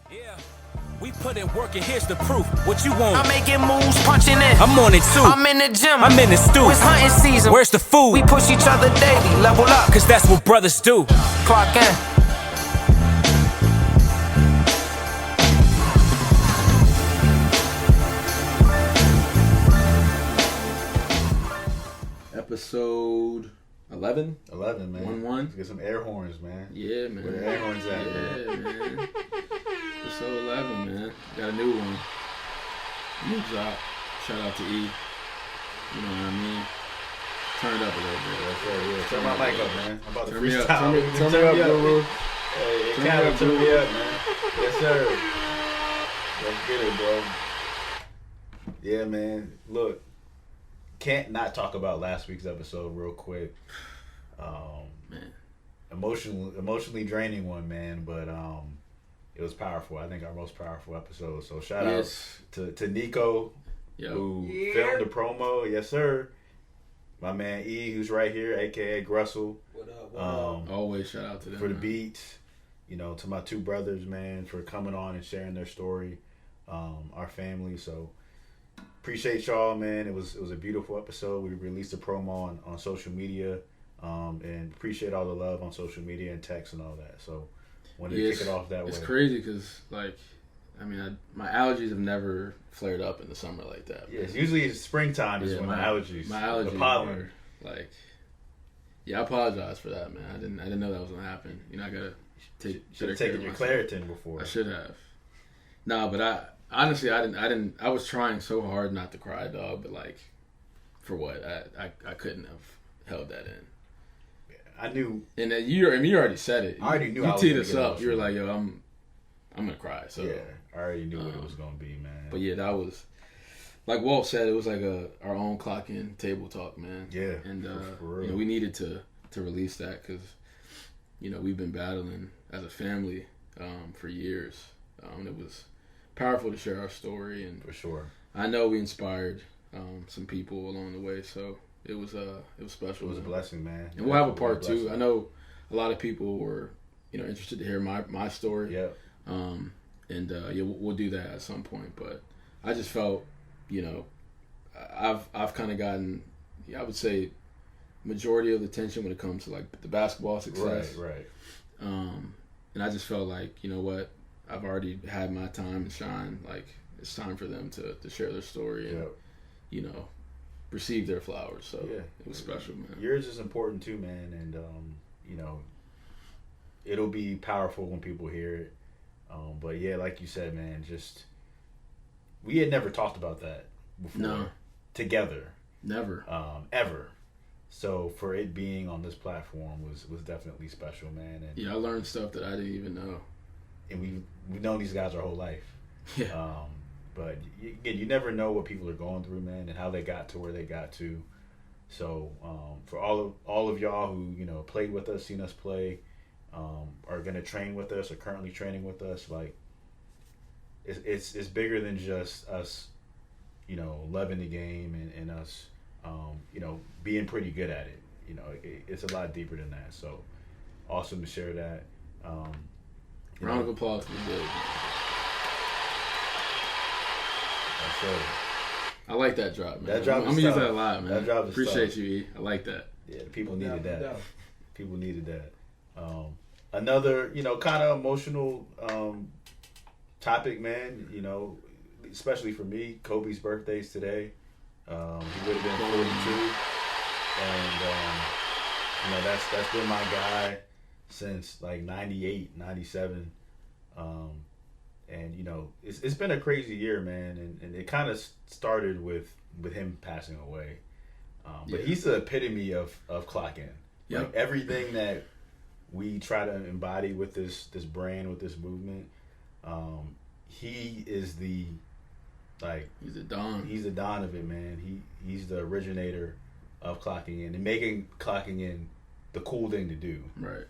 Yeah, we put in work and here's the proof. What you want? I'm making moves, punching in. I'm on it too. I'm in the gym. I'm in the stew. It's hunting season. Where's the food? We push each other daily, level up. Cause that's what brothers do. Clock in. Episode 11? 11, man. 1-1. Let's get some air horns, man. Yeah, man. Where the air horns at, Yeah, man. Episode 11, man. Got a new one. New drop. Shout out to E. You know what I mean? Turn it up a little bit. That's right, yeah. Turn my mic up, man. I'm about to Turn me up. freestyle. Turn me up, Guru. Hey, Turn me Canada, up, turn me Guru. up, man. Yes, sir. Let's get it, bro. Yeah, man. Look, can't not talk about last week's episode real quick. Man. Emotionally draining one, man, but it was powerful. I think our most powerful episode. So shout Yes. out to Nico, Yo. who filmed the promo. Yes, sir. My man E, who's right here, aka Grussel. What up? Always shout out to them. For the man. beats, to my two brothers, man, for coming on and sharing their story, our family. So appreciate y'all, man. It was a beautiful episode. We released a promo on social media, and appreciate all the love on social media and text and all that. So wanted to kick it off that way. It's crazy because, my allergies have never flared up in the summer like that. Yeah, it's usually springtime is when my the allergies, allergies, the pollen. were, I apologize for that, man. I didn't know that was gonna happen. I gotta take Should have better care taken of your myself. Claritin before. I should have. Nah, but I honestly I didn't. I was trying so hard not to cry, dog. But for what? I couldn't have held that in. I knew. And you already said it. I already knew I You was teed gonna us get up. You were emotional. like, yo, I'm gonna cry. So Yeah, I already knew what it was gonna be, man. But yeah, that was like Walt said. It was like our own clock in table talk, man. Yeah, and for real. we needed to release that because we've been battling as a family for years. It was powerful to share our story, and for sure. I know we inspired some people along the way. So it was special. It was a man. blessing, man. And we'll have a part Blessing. 2. I know a lot of people were interested to hear my story. Yeah. We'll do that at some point. But I just felt, I've kind of gotten, I would say, majority of the attention when it comes to the basketball success. Right. And I just felt like, you know what, I've already had my time and shine. It's time for them to share their story and, receive their flowers. So Yeah. it was special, man. Yours is important too, man, and it'll be powerful when people hear it. But yeah, like you said, man, just we had never talked about that before No. together, Never. ever. So for it being on this platform was definitely special, man. And Yeah, I learned stuff that I didn't even know. and we've known these guys our whole life. Yeah. But again, you never know what people are going through, man, and how they got to where they got to. So for all of y'all who played with us, seen us play, are gonna train with us, or currently training with us, it's bigger than just us, loving the game and us, being pretty good at it. It's a lot deeper than that. So awesome to share that. Round of applause for the good. So I like that drop, man. That drop I'm is gonna use tough. that a lot, man. That drop is Appreciate tough. you, E. I like that. yeah, people needed No that. doubt. People needed that. Another, kind of emotional topic, man. Especially for me, Kobe's birthday's today. He would have been 42, and that's been my guy since 98, 97. And it's been a crazy year, man, and it kind of started with him passing away. But he's the epitome of clock in. Yep. Everything that we try to embody with this brand, with this movement, he is the He's a don. he's the don of it, man. He's the originator of clocking in and making clocking in the cool thing to do. Right.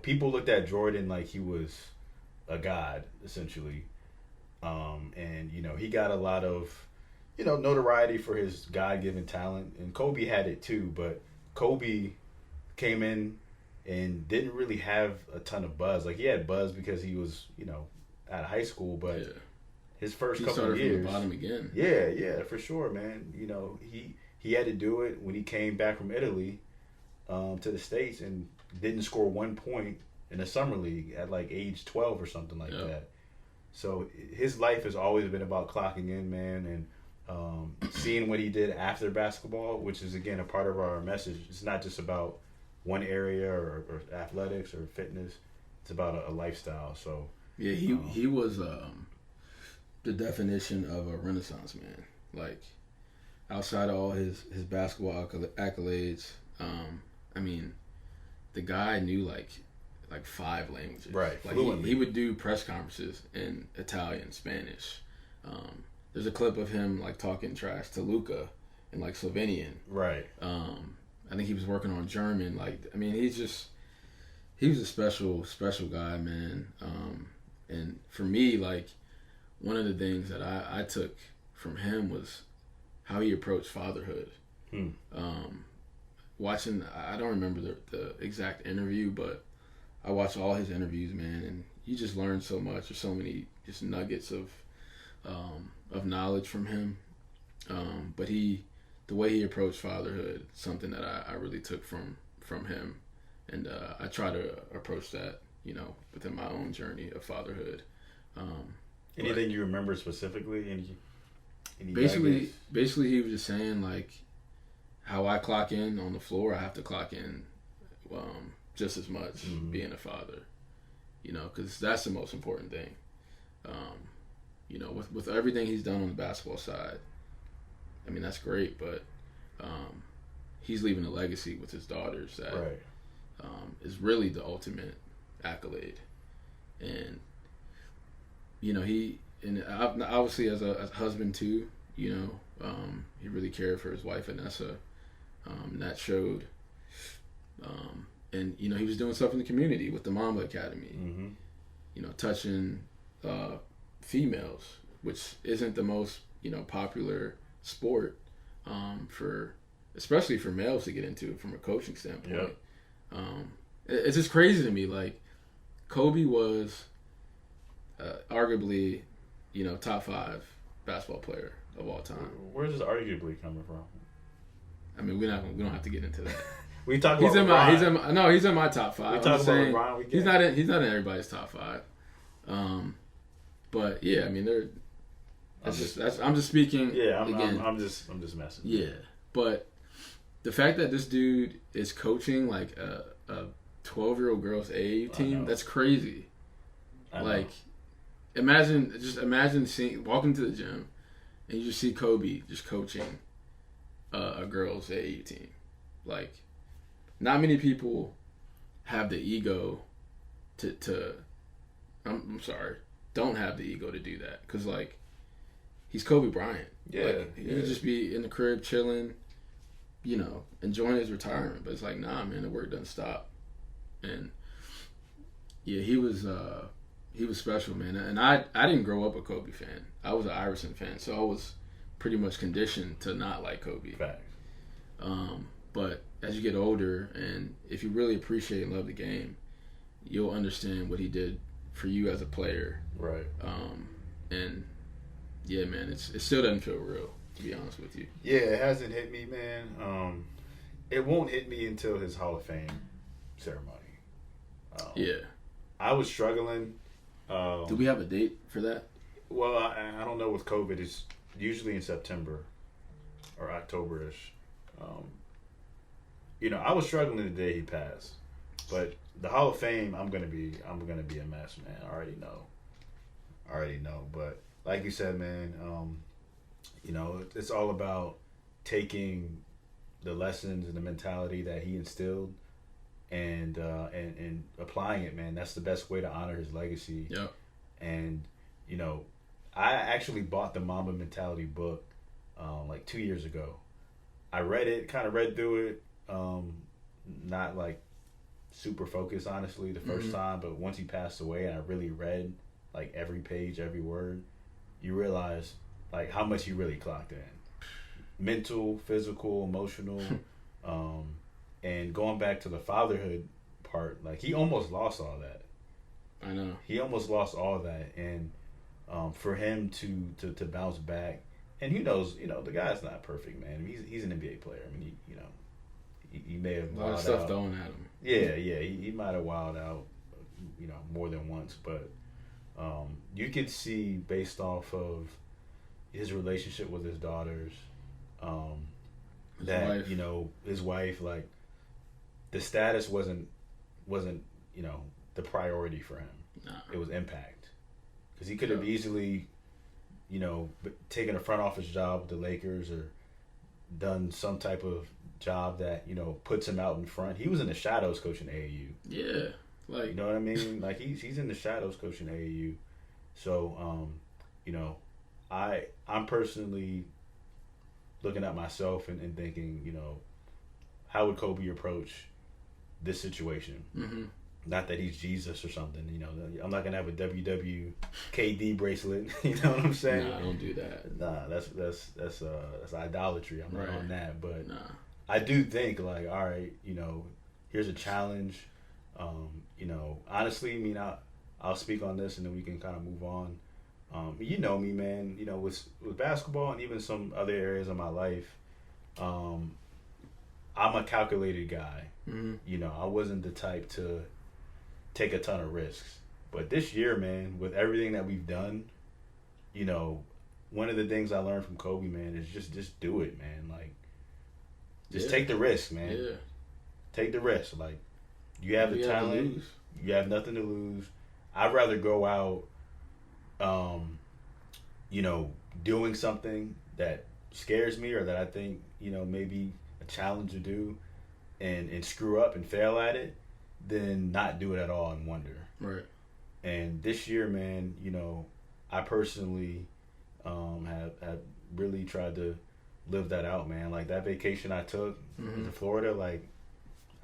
People looked at Jordan like he was a god, essentially. And he got a lot of notoriety for his God-given talent, and Kobe had it too, but Kobe came in and didn't really have a ton of buzz. He had buzz because he was out of high school, but Yeah. his first He couple started of years, from the bottom again. yeah, for sure, man. You know, he had to do it when he came back from Italy to the States and didn't score 1 point in the summer league at like age 12 or something like that. So his life has always been about clocking in, man, and seeing what he did after basketball, which is again a part of our message. It's not just about one area or athletics or fitness. It's about a lifestyle. So yeah, he was the definition of a Renaissance man. Like outside of all his basketball accolades, I mean, the guy knew like 5 languages. Right, Like fluently. he would do press conferences in Italian, Spanish. There's a clip of him like talking trash to Luka in like Slovenian. right, I think he was working on German. Like, I mean, he was a special guy, man. And for me, like, one of the things that I took from him was how he approached fatherhood. Watching, I don't remember the exact interview, but I watched all his interviews, man, and you just learn so much. There's so many just nuggets of knowledge from him. But the way he approached fatherhood, something that I really took from him, and I try to approach that, you know, within my own journey of fatherhood. anything you remember specifically? Any Basically, he was just saying like how I clock in on the floor, I have to clock in just as much being a father, you know, because that's the most important thing. You know, with everything he's done on the basketball side, I mean, that's great, but he's leaving a legacy with his daughters that is really the ultimate accolade. And, you know, and obviously as a husband too, you know, he really cared for his wife, Vanessa. That showed. And, you know, he was doing stuff in the community with the Mamba Academy, you know, touching females, which isn't the most, you know, popular sport especially for males to get into from a coaching standpoint. It's just crazy to me. Like, Kobe was arguably, you know, top 5 basketball player of all time. Where's this arguably coming from? I mean, we don't have to get into that. We talk about he's in my top 5. We talk about LeBron. He's not in everybody's top 5. But yeah, I mean, I'm just speaking. Yeah, again. I'm just messing. Yeah, but the fact that this dude is coaching like a 12-year-old girls AAU team, that's crazy. Like, imagine walking to the gym and you just see Kobe just coaching a girls AAU team. Like, not many people have the ego to I'm sorry, don't have the ego to do that, because like, he's Kobe Bryant. Like, he could just be in the crib chilling, you know, enjoying his retirement. But it's like, nah, man, the work doesn't stop. And yeah, he was special, man. And I didn't grow up a Kobe fan. I was an Iverson fan, so I was pretty much conditioned to not like Kobe. Facts. But as you get older, and if you really appreciate and love the game, you'll understand what he did for you as a player. Right. And yeah, man, it still doesn't feel real, to be honest with you. Yeah, it hasn't hit me, man. It won't hit me until his Hall of Fame ceremony. Yeah. I was struggling. Do we have a date for that? Well, I don't know with COVID. It's usually in September or October-ish. You know, I was struggling the day he passed, but the Hall of Fame, I'm gonna be a mess, man. I already know. But like you said, man, you know, it's all about taking the lessons and the mentality that he instilled and applying it, man. That's the best way to honor his legacy. Yeah. And you know, I actually bought the Mamba Mentality book like 2 years ago. I read through it, not like super focused, honestly, the first time, but once he passed away and I really read like every page, every word, you realize like how much he really clocked in. Mental, physical, emotional, and going back to the fatherhood part, like he almost lost all that. I know. He almost lost all that, and for him to bounce back, and who knows, the guy's not perfect, man. I mean, he's an NBA player. I mean, he may have A lot of wilded stuff out. thrown at him. Yeah, he might have wilded out, more than once, but you could see based off of his relationship with his daughters, that wife. his wife, like, the status wasn't the priority for him. Nah. It was impact, because he could have Yeah. easily taken a front office job with the Lakers or done some type of job that puts him out in front. He was in the shadows coaching AAU. Yeah, like You know what I mean? Like he's in the shadows coaching AAU. So I'm personally looking at myself and thinking, how would Kobe approach this situation? hmm Not that he's Jesus or something. I'm not gonna have a WWKD bracelet. You know what I'm saying? Nah, don't do that. Nah, that's idolatry. I'm not Right. on that, but Nah. I do think, like, all right, here's a challenge. Honestly, I mean, I'll speak on this and then we can kind of move on. You know me, man. With basketball and even some other areas of my life, I'm a calculated guy. hmm I wasn't the type to take a ton of risks. But this year, man, with everything that we've done, one of the things I learned from Kobe, man, is just do it, man. Like, just take the risk, man. Yeah. Take the risk. Like, you have the You have to talent. lose. You have nothing to lose. I'd rather go out, doing something that scares me or that I think, maybe a challenge to do and screw up and fail at it than not do it at all and wonder. Right. And this year, man, I personally have really tried to live that out, man. Like, that vacation I took to Florida, like,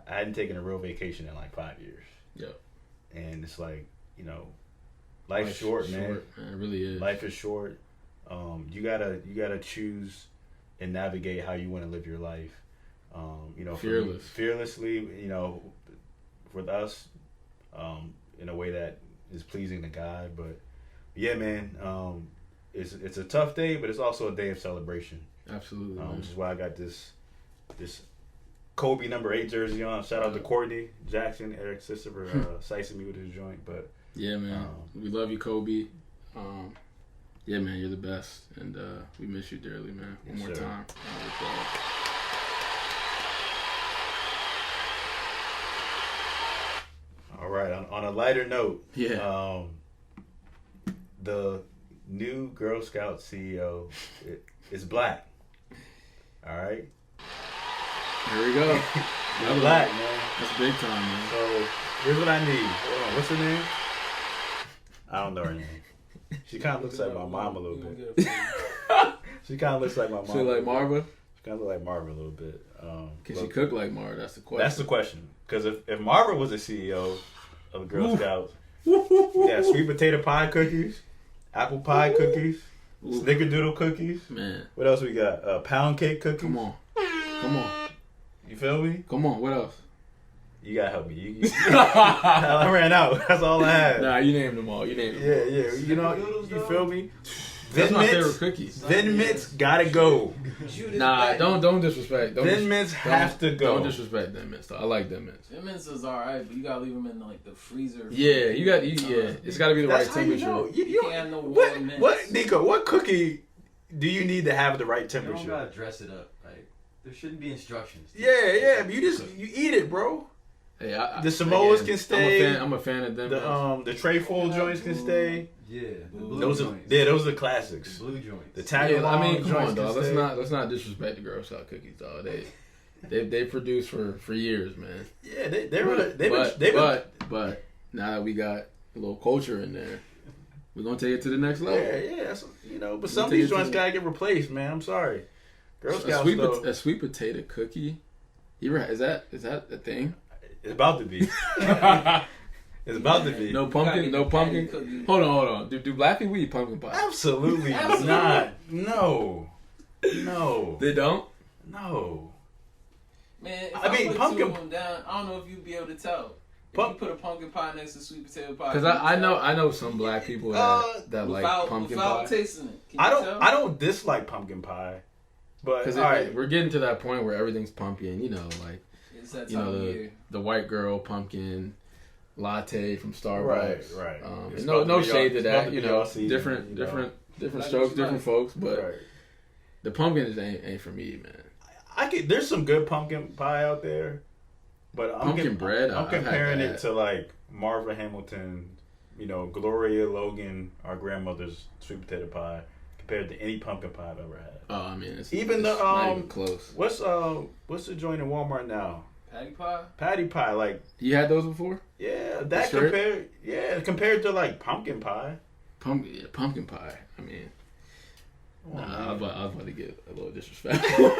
I hadn't taken a real vacation in like 5 years. Yep. And it's like, life's short, man. It really is. Life is short. You gotta choose and navigate how you want to live your life. Fearlessly, with us, in a way that is pleasing to God. But yeah, man, it's a tough day, but it's also a day of celebration. Absolutely. Man. Which is why I got this Kobe number 8 jersey on. Shout out to Courtney Jackson, Eric's sister, for slicing me with his joint. But Yeah, man. We love you, Kobe. Yeah, man, you're the best, and we miss you dearly, man. One more sir. time. all right, on a lighter note, Yeah. The new Girl Scout CEO is black. All right, Here we go. you're black, man. That's big time, man. So here's what I need. Hold on, what's her name? I don't know her name. She kind of looks like my mom a little bit. She kind of looks like my mom. She like Marva? She kind of look like Marva a little bit. Can she cook like Marva? That's the question. That's the question. Because if Marva was the CEO of the Girl Scouts, we got sweet potato pie cookies, apple pie cookies, snickerdoodle cookies. Man, What else we got? Pound cake cookies. come on. Come on. You feel me? Come on. What else? You gotta help me. I ran out. That's all I had. Nah, you named them all. You named them Yeah, all. yeah. You feel me? That's my Mints- favorite cookies. Thin Mints gotta go. Nah, don't disrespect. Thin Mints have to go. Don't disrespect them mints, though. I like them mints. Them mints is alright, but you gotta leave them in like the freezer. Yeah, it's got to be the That's right how you temperature. know. You can't have no what, warm mints. what, Nico? What cookie do you need to have the right You don't temperature? gotta dress it up. Like, there shouldn't be instructions. Yeah, but you eat it, bro. Hey, The Samoas can stay. I'm a fan of them. mints. The tray full joints can stay. Yeah, the blue Those are joints. those are the The classics. blue joints. The tag Yeah, I mean, come joints on, can dog. stay. Let's not disrespect the Girl Scout cookies, dog. They produce for years, man. Yeah, they've But now that we got a little culture in there, we're gonna take it to the next level. yeah. That's, but some of these joints gotta get replaced, man. I'm sorry. Girl Scouts though, A sweet potato cookie. Is that a thing? it's about to be. It's about to be. No pumpkin. No pumpkin. cookie. Hold on. Do black people eat pumpkin pie? Absolutely not. No. They don't. No. Man, if I mean, put pumpkin- two of them down, I don't know if you'd be able to tell. If you put a pumpkin pie next to sweet potato pie, Because I know some black people that like pumpkin without pie. tasting it. Can I you don't tell? I don't dislike pumpkin pie, but Because all right, we're getting to that point where everything's pumpkin. You know, like It's that you time know of the year. white girl pumpkin latte from Starbucks. right. It's And no about to be shade all- to it's about that. to You be know, all season, different you know. different Like strokes, what you different like. folks. But Right. the pumpkin just ain't for me, man. There's some good pumpkin pie out there, but Pumpkin bread, I'm I've had comparing that. it to like Marva Hamilton, Gloria Logan, our grandmother's sweet potato pie, compared to any pumpkin pie I've ever had. Oh, I mean, it's Even it's the, not even close. What's the joint in Walmart now? Patty pie. Patty pie, like You had those before? that Straight? compared to like pumpkin pie. Pumpkin pie. I mean, Come on, nah, man. I was about to get a little disrespectful.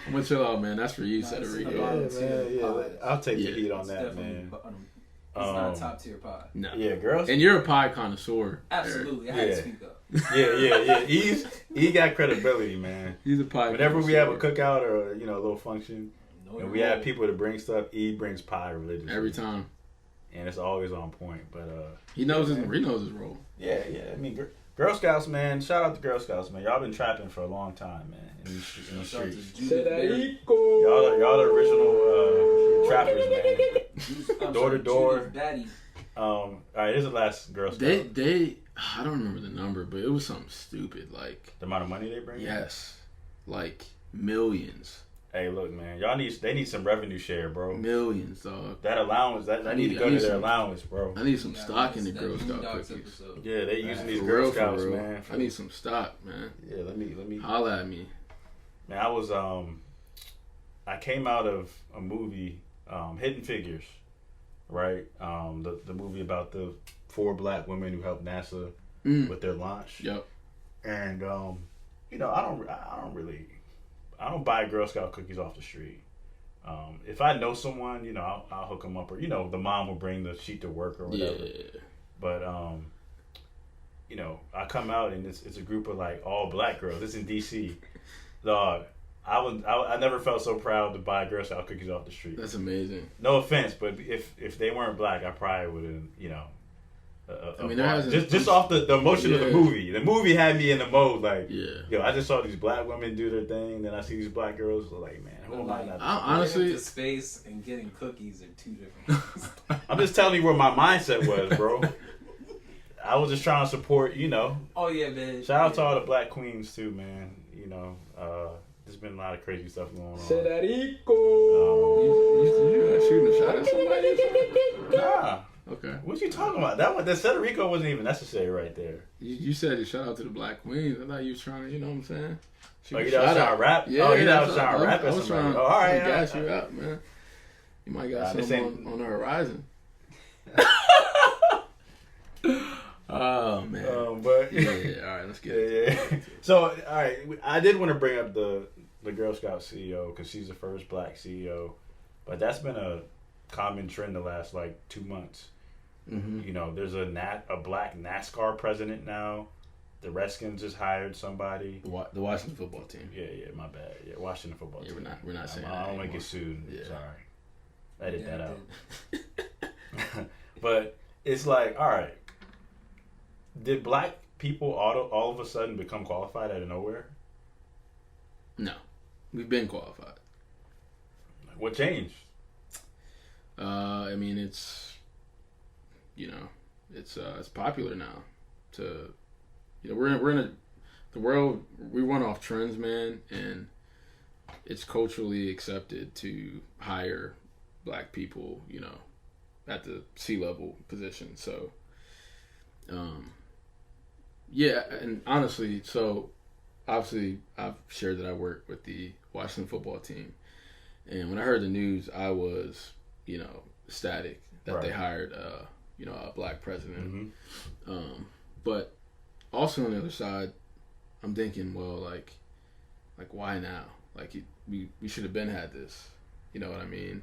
I'm gonna chill out, man. That's for you, Nah, this is Cedrico. the Yeah, bottom man, tier yeah. pie. I'll take Yeah. the heat on It's that, definitely man. bottom. It's not Um, a top tier pie. No. Yeah, girls. And you're a pie connoisseur. Absolutely, I had Yeah. to speak up. Yeah. He got credibility, man. He's a pie. Whenever we have a connoisseur. cookout or a little function, No, and we have people to bring stuff, he brings pie religiously Every time. and it's always on point. But He knows his role. yeah. I mean, Girl Scouts, man. Shout out to Girl Scouts, man. Y'all been trapping for a long time, man. In the Shout out to streets. Judith Berry. Y'all the original trappers, man. Door to door. Judith Batty. All right, here's the last Girl Scout. They I don't remember the number, but it was something stupid. Like, The amount of money they bring. in? yes, like millions, Hey, look, man. They need some revenue share, bro. millions, dog. That allowance, that need to I go need to their some- allowance, bro. I need some Yeah, stock in the that Girl Boondocks Scout cookies. episode. Yeah, they using these For Girl real, Scouts, for real. man. I need some stock, man. Yeah, let me. Holla at me. Man, I was I came out of a movie, Hidden Figures, right? The movie about the 4 black women who helped NASA with their launch. Yep. And I don't buy Girl Scout cookies off the street. If I know someone, I'll hook them up, or the mom will bring the sheet to work or whatever. Yeah. But I come out and it's a group of like all black girls. It's in DC. Dog, I never felt so proud to buy Girl Scout cookies off the street. That's amazing. No offense, but if they weren't black, I probably would have, I mean, there hasn't- just off the emotion of the Yeah. movie. The movie had me in the mode like, Yeah. I just saw these black women do their thing. Then I see these black girls. Like, man, who am I not? Honestly- Getting to space and getting cookies are two different things. I'm just telling you where my mindset was, bro. I was just trying to support, Oh yeah, man. Shout out to all the black queens too, man. There's been a lot of crazy stuff going on. You shooting a shot at somebody? or something? Nah, Okay. what you talking about? That Federico wasn't even necessary right there. You said you shout out to the black queens. I thought you was trying to, you know what I'm saying? Shoot Oh, a you thought I was shot trying to rap? Yeah, Oh, you thought I that's was trying to what- rap at I was somebody? trying Oh, all right, to gas all you right. up, man. You might got Nah, this something ain't- on the horizon. Oh man. But Yeah. All right, let's get it. yeah. So, all right, I did want to bring up the Girl Scout CEO because she's the first black CEO, but that's been a common trend the last like 2 months. Mm-hmm. There's a black NASCAR president now. The Redskins just hired somebody. The Washington football team. Yeah, my bad. Yeah, Washington football Yeah, team. we're not saying I that don't want to anymore. get sued. Yeah. Sorry. Edit Yeah, that out. But it's like, all right, did black people all of a sudden become qualified out of nowhere? No, we've been qualified. What changed? I mean, it's popular now. We're in the world. We run off trends, man, and it's culturally accepted to hire black people, at the C-level position. So, yeah, and honestly, so obviously I've shared that I work with the Washington football team, and when I heard the news, I was, ecstatic that they Right. hired, a black president. Mm-hmm. But also on the other side, I'm thinking, well, like why now? Like we should have been had this. You know what I mean?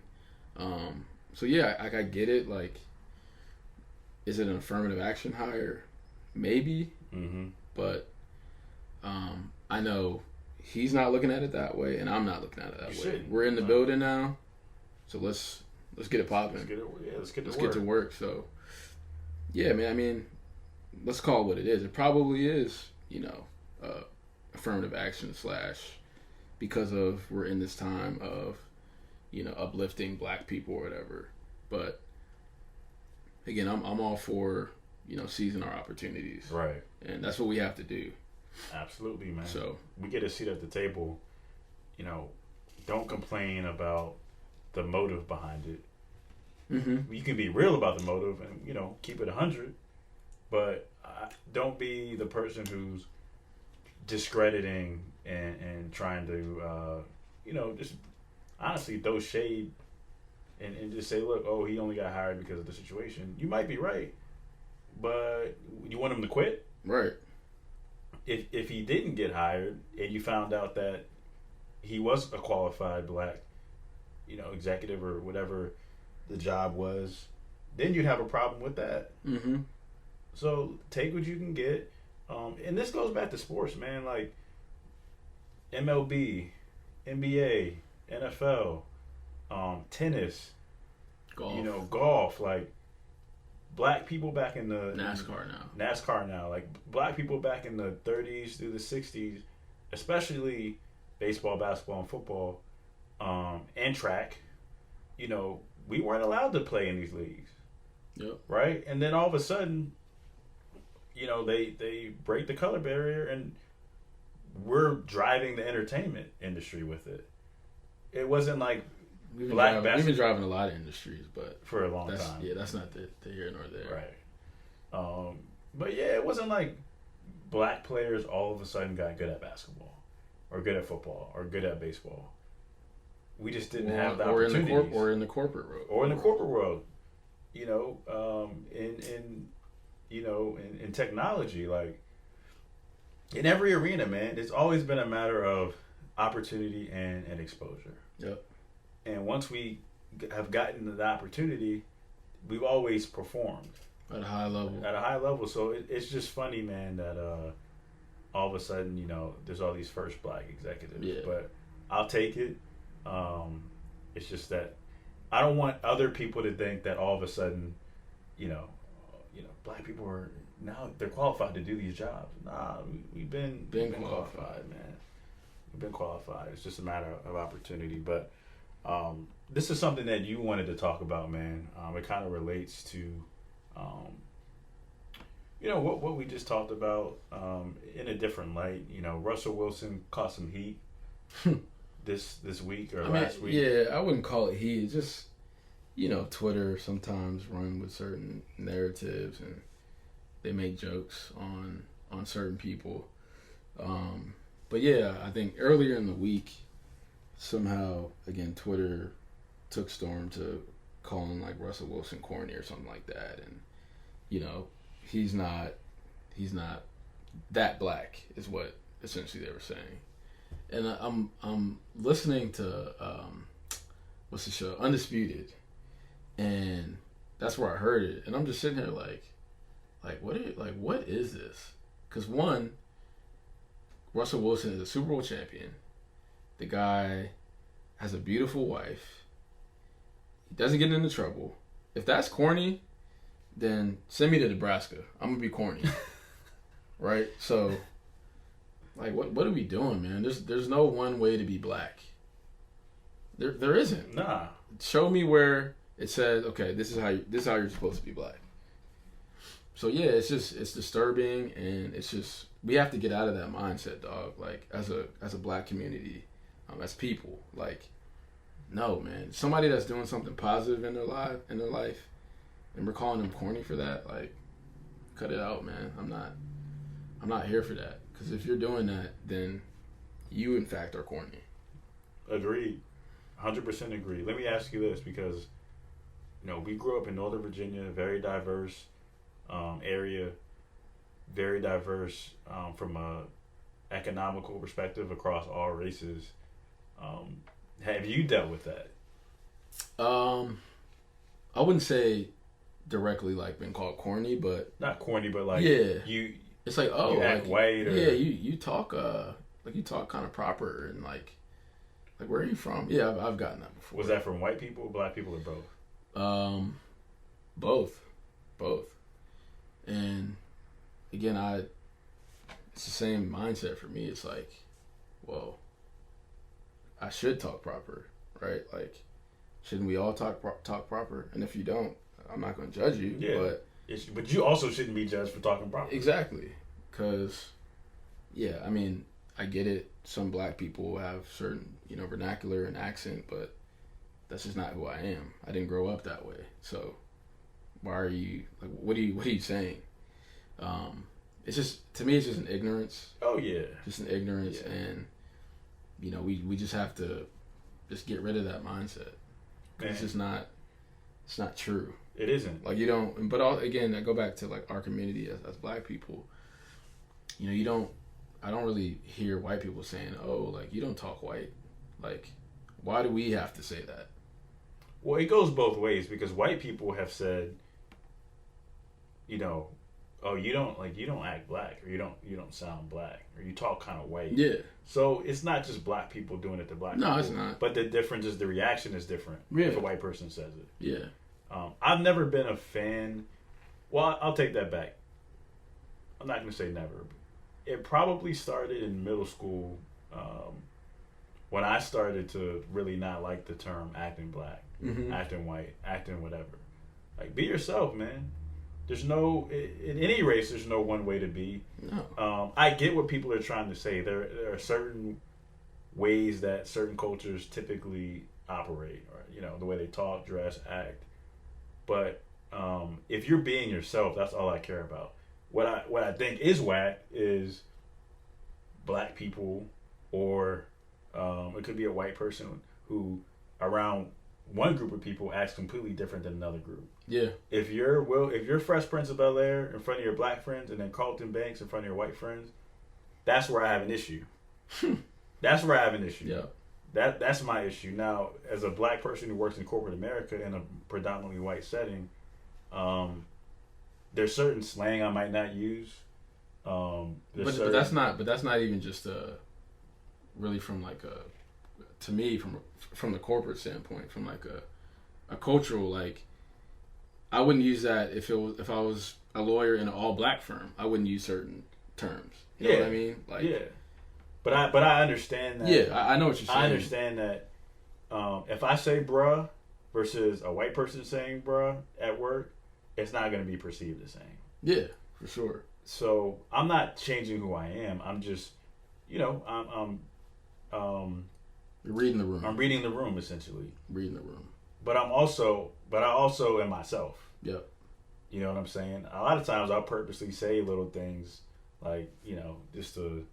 So yeah, I get it. Like, is it an affirmative action hire? Maybe, Mm-hmm. but I know he's not looking at it that way, and I'm not looking at it that You way. shouldn't. We're in the No. building now, so let's let's get it popping. Let's get it. Yeah, let's get to Let's work. get to work. So, yeah, man. I mean, let's call it what it is. It probably is, affirmative action / because of we're in this time of, uplifting black people or whatever. But again, I'm all for seizing our opportunities, Right. and that's what we have to do. Absolutely, man. So we get a seat at the table. Don't complain about the motive behind it. You can be real about the motive and keep it 100, but don't be the person who's discrediting and trying to just honestly throw shade and just say, look, oh, he only got hired because of the situation. You might be right, but you want him to quit? right, If he didn't get hired and you found out that he was a qualified black executive or whatever the job was, then you'd have a problem with that. So take what you can get, and this goes back to sports, man. Like MLB, NBA, NFL, tennis, golf, golf. Like black people back in the NASCAR now. like black people back in the 30s through the 60s, especially baseball, basketball, and football, and track. We weren't allowed to play in these leagues. Yep. Right? And then all of a sudden, they break the color barrier and we're driving the entertainment industry with it. It wasn't like We've black been driving a lot of industries, but for a long that's, time. yeah, that's not the here nor there. Right. But yeah, it wasn't like black players all of a sudden got good at basketball or good at football or good at baseball. We just didn't have the opportunities. Or in the corporate world. Or in the corporate world. In technology, like in every arena, man, it's always been a matter of opportunity and exposure. Yep. And once we have gotten the opportunity, we've always performed At a high level. at a high level. So it's just funny, man, that all of a sudden, there's all these first black executives. Yeah. But I'll take it. It's just that I don't want other people to think that all of a sudden, black people are now they're qualified to do these jobs. Nah, we've been qualified, man. We've been qualified. It's just a matter of opportunity. But this is something that you wanted to talk about, man. It kind of relates to, what we just talked about in a different light. Russell Wilson caught some heat this week or last week. Yeah, I wouldn't call it heat. It's just, Twitter sometimes run with certain narratives and they make jokes on certain people. But yeah, I think earlier in the week, somehow, again, Twitter took storm to calling like Russell Wilson corny or something like that. And, he's not that black is what essentially they were saying. And I'm listening to what's the show, Undisputed, and that's where I heard it. And I'm just sitting here like what is this? Because one, Russell Wilson is a Super Bowl champion. The guy has a beautiful wife. He doesn't get into trouble. If that's corny, then send me to Nebraska. I'm gonna be corny, right? So. Like what are we doing, man? There's no one way to be black. There isn't. Nah. Show me where it says, okay, this is how you're supposed to be black. So yeah, it's disturbing, and it's just we have to get out of that mindset, dog. Like as a black community, as people, like no, man. Somebody that's doing something positive in their life, and we're calling them corny for that. Like, cut it out, man. I'm not here for that. Because if you're doing that, then you, in fact, are corny. Agreed. 100% agree. Let me ask you this, because, we grew up in Northern Virginia, very diverse area, very diverse from a economical perspective across all races. Have you dealt with that? I wouldn't say directly like being called corny, but not corny, but like you. It's like, oh, you act white, or yeah, you talk you talk kind of proper, and like where are you from? Yeah, I've gotten that before. Was that from white people, black people, or both? Both. And again, it's the same mindset for me. It's like, well, I should talk proper, right? Like, shouldn't we all talk proper? And if you don't, I'm not going to judge you. Yeah. But you also shouldn't be judged for talking proper. Exactly. Because, yeah, I mean, I get it. Some black people have certain, vernacular and accent, but that's just not who I am. I didn't grow up that way. So why are you, like, what are you saying? It's just, to me, it's just an ignorance. Oh, yeah. Just an ignorance. Yeah. And, we just have to just get rid of that mindset. It's just not, it's not true. It isn't. Like, again, I go back to, like, our community as black people. I don't really hear white people saying, oh, like, you don't talk white. Like, why do we have to say that? Well, it goes both ways because white people have said, oh, you don't act black, or you don't sound black, or you talk kind of white. Yeah. So it's not just black people doing it to black people. No, it's not. But the difference is the reaction is different if a white person says it. Yeah. I've never been a fan. Well, I'll take that back. I'm not going to say never. It probably started in middle school when I started to really not like the term acting black, acting white, acting whatever. Like, be yourself, man. There's no, in any race, there's no one way to be. No. I get what people are trying to say. There are certain ways that certain cultures typically operate, or, the way they talk, dress, act. But if you're being yourself, that's all I care about. What I think is whack is black people, or it could be a white person who around one group of people acts completely different than another group. Yeah. If you're Fresh Prince of Bel-Air in front of your black friends and then Carlton Banks in front of your white friends, that's where I have an issue. That's where I have an issue. Yeah. That's my issue. Now, as a black person who works in corporate America in a predominantly white setting, there's certain slang I might not use. But that's not even just really from like to me from the corporate standpoint, from like a cultural, like, I wouldn't use that if I was a lawyer in an all black firm. I wouldn't use certain terms. You know what I mean? Like, yeah. But I understand that. Yeah, I know what you're saying. I understand that if I say bruh versus a white person saying bruh at work, it's not going to be perceived the same. Yeah, for sure. So I'm not changing who I am. I'm just, You're reading the room. I'm reading the room, essentially. Reading the room. But I also am myself. Yep. You know what I'm saying? A lot of times I'll purposely say little things like, just to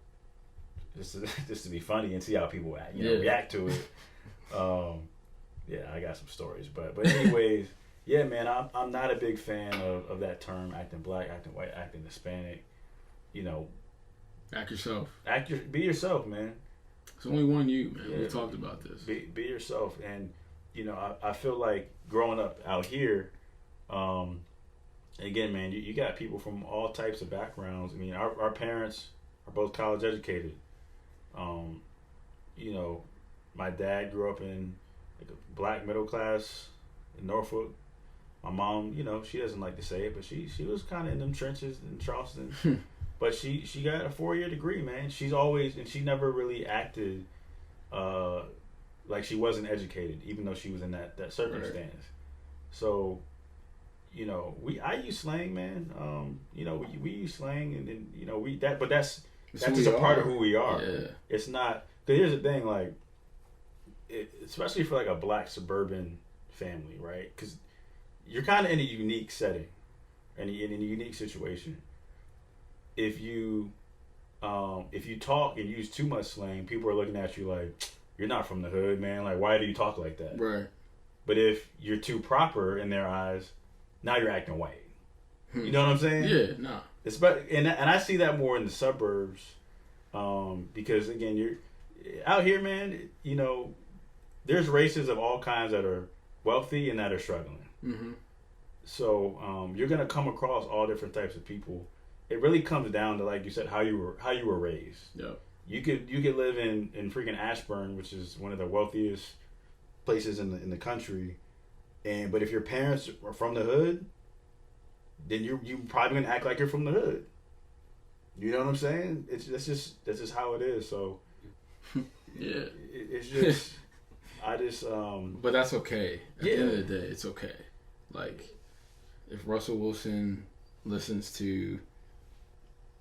be funny and see how people act, react to it. Yeah, I got some stories, but anyways, yeah, man, I'm not a big fan of that term, acting black, acting white, acting Hispanic. Act yourself. Be yourself, man. It's only one you, man. Yeah. We've talked about this. Be yourself, and I feel like growing up out here, again, man, you got people from all types of backgrounds. I mean, our parents are both college educated. My dad grew up in like a black middle class in Norfolk. My mom, she doesn't like to say it, but she was kind of in them trenches in Charleston. But she got a 4-year degree, man. She never really acted like she wasn't educated, even though she was in that circumstance. Right. So, I use slang, man. We use slang, and then but that's just a part of who we are. Yeah. It's not, because here's the thing, like, especially for like a black suburban family, right? Because you're kind of in a unique setting, and in a unique situation. If you talk and use too much slang, people are looking at you like, you're not from the hood, man. Like, why do you talk like that? Right. But if you're too proper in their eyes, now you're acting white. You know what I'm saying? Yeah, no. And I see that more in the suburbs, because again, you're out here, man. There's races of all kinds that are wealthy and that are struggling. Mm-hmm. So you're gonna come across all different types of people. It really comes down to, like you said, how you were raised. Yep. You could live in freaking Ashburn, which is one of the wealthiest places in the country, But if your parents are from the hood, then you probably gonna act like you're from the hood. You know what I'm saying? That's just how it is. So Yeah. it's just But that's okay. At Yeah. the end of the day, it's okay. Like, if Russell Wilson listens to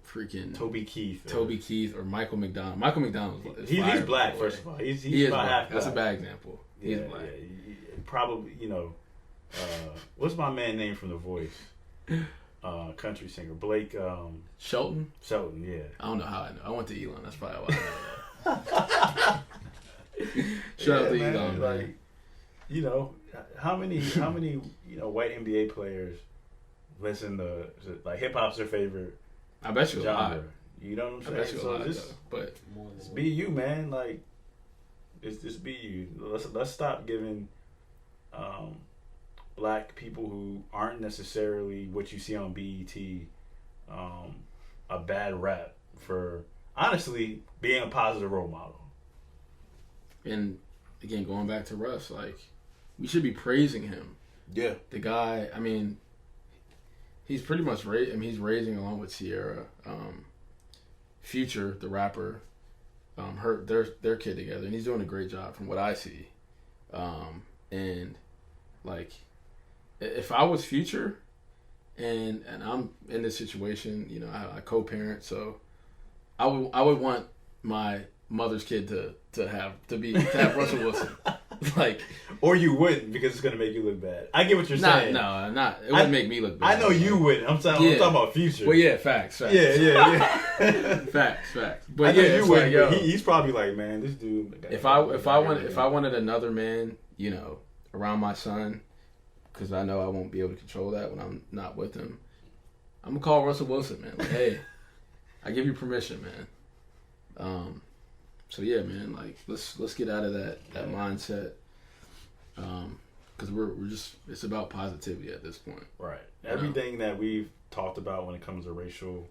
freaking Toby Keith or Michael McDonald. Michael McDonald is he's fire, black, by the way. first of all. He's He is about black. half black. That's a bad example. He's Yeah, black. probably, what's my man name from The Voice? Country singer Blake Shelton? Shelton. Yeah. I don't know how I know. I went to Elon. That's probably why I know that. Shout out to man, Elon, man. Like, how many white NBA players listen to, like, hip hop's their favorite I bet you a lot. genre? You know what I'm I saying? bet you a So lot, just though. But be you, man. Like, just be you. Let's stop giving black people who aren't necessarily what you see on BET a bad rap for honestly being a positive role model. and again, going back to Russ, like, we should be praising him. Yeah. The guy, I mean, he's pretty much he's raising along with Sierra, Future, the rapper, their kid together, and he's doing a great job from what I see. And like, if I was Future, and I'm in this situation, you know, I co-parent, so I would want my mother's kid to have Russell Wilson. Like, or you wouldn't because it's gonna make you look bad. I get what you're not saying. it wouldn't make me look bad. I know you wouldn't. I'm talking about Future. Well, yeah, facts. Yeah. facts. But I know yeah, you it's wouldn't. like, yo, but he's probably like, man, this dude. if I wanted another man, you know, around my son, because I know I won't be able to control that when I'm not with him, I'm gonna call Russell Wilson, man. Like, hey, I give you permission, man. So yeah, man, like, let's get out of that mindset, because we're just, it's about positivity at this point. Right. Everything that we've talked about when it comes to racial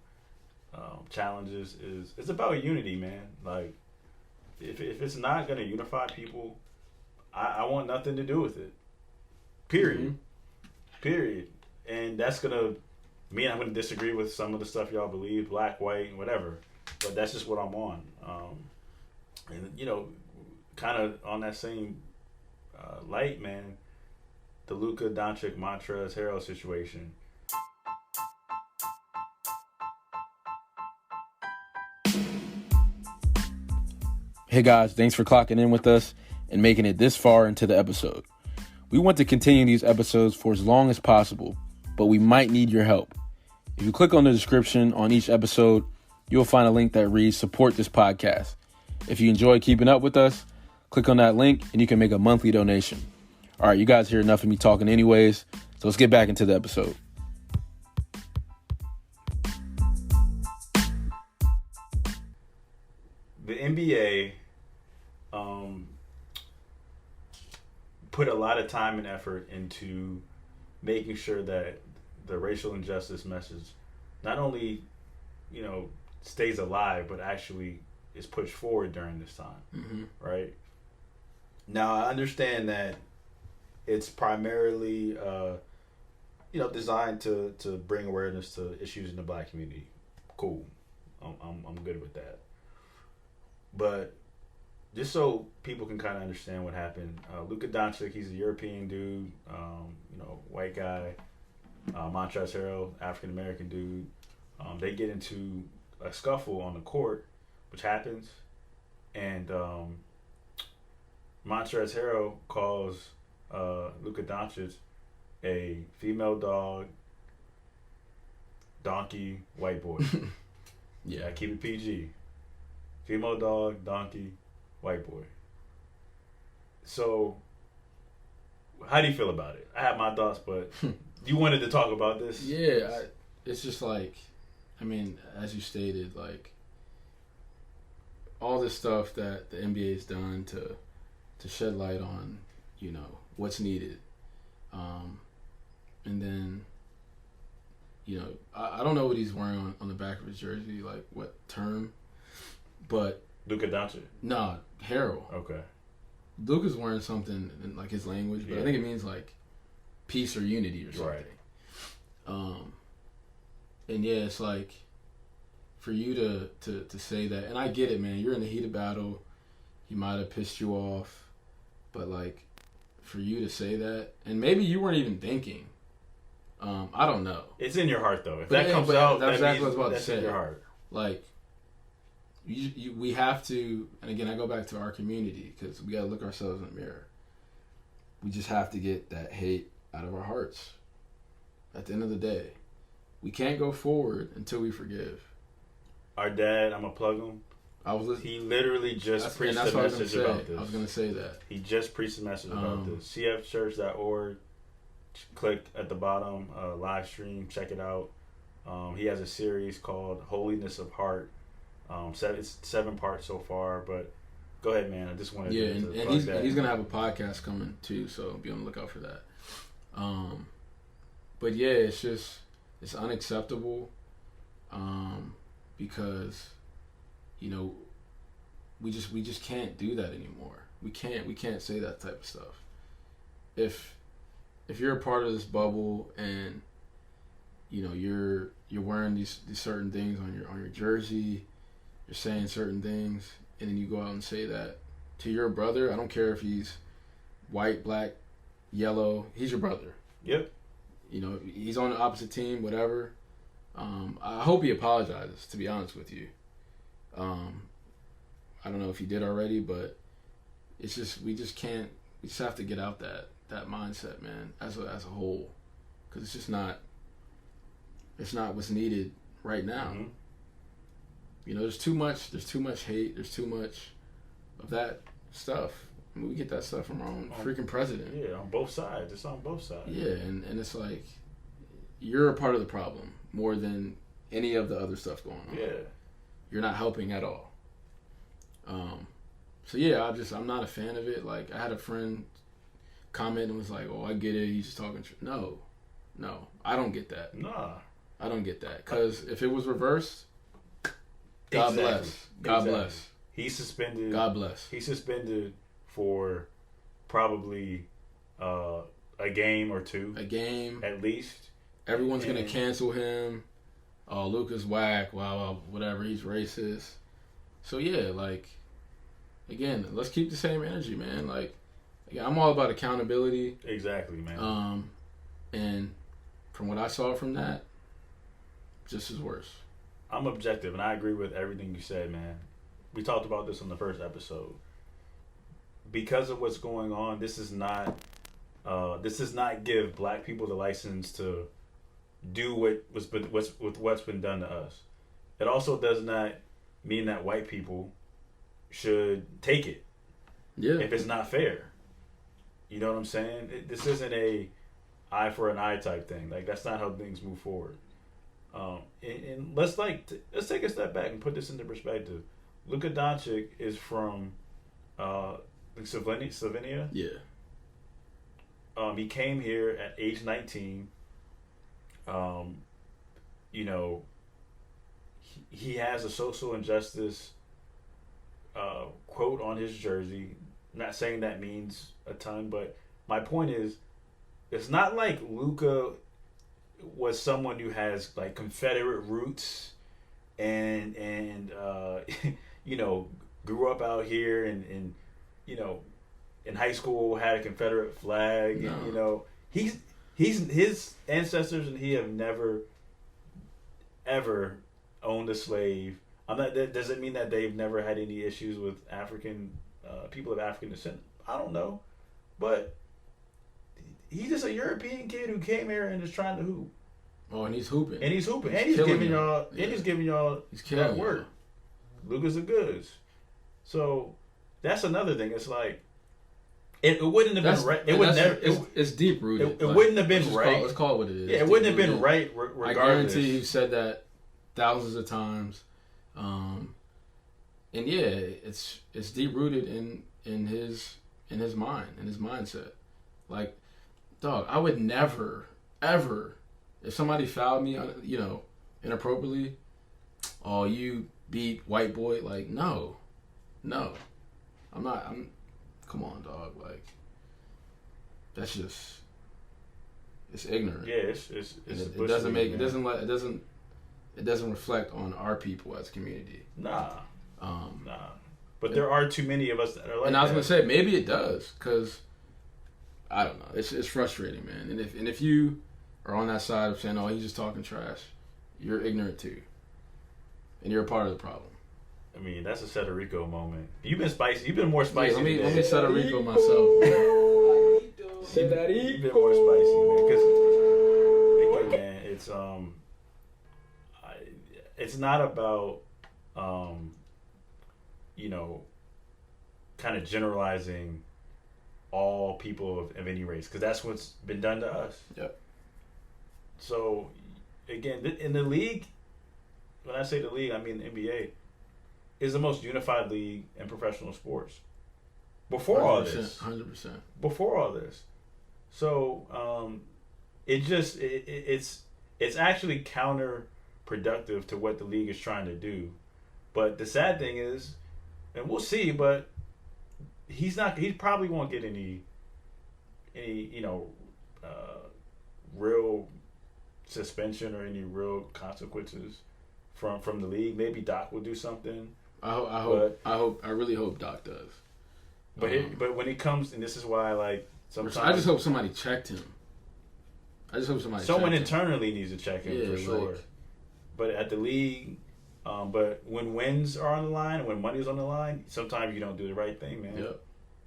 challenges it's about unity, man. Like, if it's not gonna unify people, I want nothing to do with it. Period. Mm-hmm. Period. And that's gonna mean I'm gonna disagree with some of the stuff y'all believe, black, white, whatever. But that's just what I'm on. And you know, kind of on that same light, man, the Luka Doncic Montrezl Harrell situation. Hey guys, thanks for clocking in with us and making it this far into the episode. We want to continue these episodes for as long as possible, but we might need your help. If you click on the description on each episode, you'll find a link that reads "Support this podcast." If you enjoy keeping up with us, click on that link and you can make a monthly donation. All right, you guys hear enough of me talking anyways, so let's get back into the episode. The NBA put a lot of time and effort into making sure that the racial injustice message not only, you know, stays alive, but actually is pushed forward during this time. Mm-hmm. Right? Now, I understand that it's primarily, designed to bring awareness to issues in the black community. Cool. I'm good with that. But just so people can kind of understand what happened, Luka Doncic, he's a European dude, white guy. Montrezl Harrell, African American dude. They get into a scuffle on the court, which happens, and Montrezl Harrell calls Luka Doncic a female dog, donkey, white boy. Yeah, Keep it PG. Female dog, donkey, white boy. So, how do you feel about it? I have my thoughts, but you wanted to talk about this? Yeah, it's just like, I mean, as you stated, like, all this stuff that the NBA has done to shed light on, you know, what's needed. And then, you know, I don't know what he's wearing on the back of his jersey, like what term, but Luka Doncic? no, Harrell. Okay. Luka's wearing something in like his language, but I think it means like peace or unity or something. Right. And yeah, it's like for you to say that, and I get it, man. You're in the heat of battle. He might have pissed you off, but like for you to say that, and maybe you weren't even thinking. I don't know. It's in your heart though. If But that yeah, comes but out, that's that exactly what I was means about to that's say. in your heart. Like, we have to, and again, I go back to our community because we got to look ourselves in the mirror. We just have to get that hate out of our hearts. At the end of the day, we can't go forward until we forgive. Our dad, I'm gonna plug him. I was listening. He literally just preached a message about this. I was gonna say that. He just preached a message about this. cfchurch.org. Click at the bottom, live stream, check it out. He has a series called Holiness of Heart. It's 7 parts so far, but go ahead, man. I just wanted to and plug he's that. gonna have a podcast coming too, so be on the lookout for that. But yeah, it's unacceptable, because we just can't do that anymore. We can't say that type of stuff. If you're a part of this bubble and you're wearing these certain things on your jersey, you're saying certain things, and then you go out and say that to your brother, I don't care if he's white, black, yellow, he's your brother. Yep. He's on the opposite team, whatever. I hope he apologizes, to be honest with you. I don't know if he did already, but it's just we just have to get out that mindset, man, as a whole, because it's just not what's needed right now. Mm-hmm. There's too much hate, there's too much of that stuff. I mean, we get that stuff from our own freaking president. Yeah, on both sides. It's on both sides. Yeah, and it's like you're a part of the problem more than any of the other stuff going on. Yeah. You're not helping at all. So yeah, I'm not a fan of it. Like, I had a friend comment and was like, "Oh, I get it. He's just talking." No, I don't get that. Nah. I don't get that. Because if it was reversed, God Exactly. bless. God Exactly. bless. He's suspended. God bless. He's suspended for probably a game or two. A game. At least. Everyone's And- gonna cancel him. Oh, Luka's whack. Wow, whatever. He's racist. So yeah, like, again, let's keep the same energy, man. Like, again, I'm all about accountability. Exactly, man. And from what I saw from that, just as worse. I'm objective, and I agree with everything you said, man. We talked about this on the first episode. Because of what's going on, this does not give black people the license to do what's been done to us. It also does not mean that white people should take it Yeah. if it's not fair. You know what I'm saying? This isn't a eye for an eye type thing. Like, that's not how things move forward. And let's take a step back and put this into perspective. Luka Doncic is from Slovenia. Yeah. He came here at age 19. He has a social injustice quote on his jersey. Not saying that means a ton, but my point is, it's not like Luka was someone who has like Confederate roots and grew up out here and in high school had a Confederate flag. No. And, his ancestors and he have never ever owned a slave. That doesn't mean that they've never had any issues with African people of African descent. I don't know, but he's just a European kid who came here and is trying to hoop. Oh, and he's hooping. And he's hooping. He's And he's killing giving y'all. y'all. Yeah. And he's giving y'all He's killing that work. Lucas the goods. So that's another thing. It's like it wouldn't have been right. It would never. It's deep rooted. It wouldn't have been right. Let's call it what it is. Yeah, it It's wouldn't have been deep-rooted. right. I Regardless. guarantee you've said that thousands of times. And yeah, it's deep rooted in his mind, in his mindset. Like, dog, I would never ever, if somebody fouled me, inappropriately, oh, you beat white boy, like, no, I'm not. Come on, dog, like, that's just It's ignorant. Yeah, it's And a it bush doesn't league, make man. it doesn't reflect on our people as a community. Nah. Um, But there are too many of us that are like and I was that. gonna say maybe it does because I don't know. It's frustrating, man. And if you are on that side of saying, "Oh, he's just talking trash," you're ignorant too, and you're a part of the problem. I mean, that's a Federico moment. You've been spicy. You've been more spicy. Yeah, let me today. set a Rico myself. You've been more spicy, man. Because again, man, it's not about kind of generalizing all people of any race, because that's what's been done to us. Yep. So again, in the league, when I say the league, I mean the NBA is the most unified league in professional sports. Before all this, 100%. before all this. So it's actually counterproductive to what the league is trying to do. But the sad thing is, and we'll see, but he probably won't get any real suspension or any real consequences from the league. Maybe Doc will do something. I really hope Doc does. But when it comes, and this is why, like, sometimes I just hope somebody checked him. Someone internally needs to check him Yeah, for sure. like- But at the league, but when wins are on the line, when money's on the line, sometimes you don't do the right thing, man. Yep.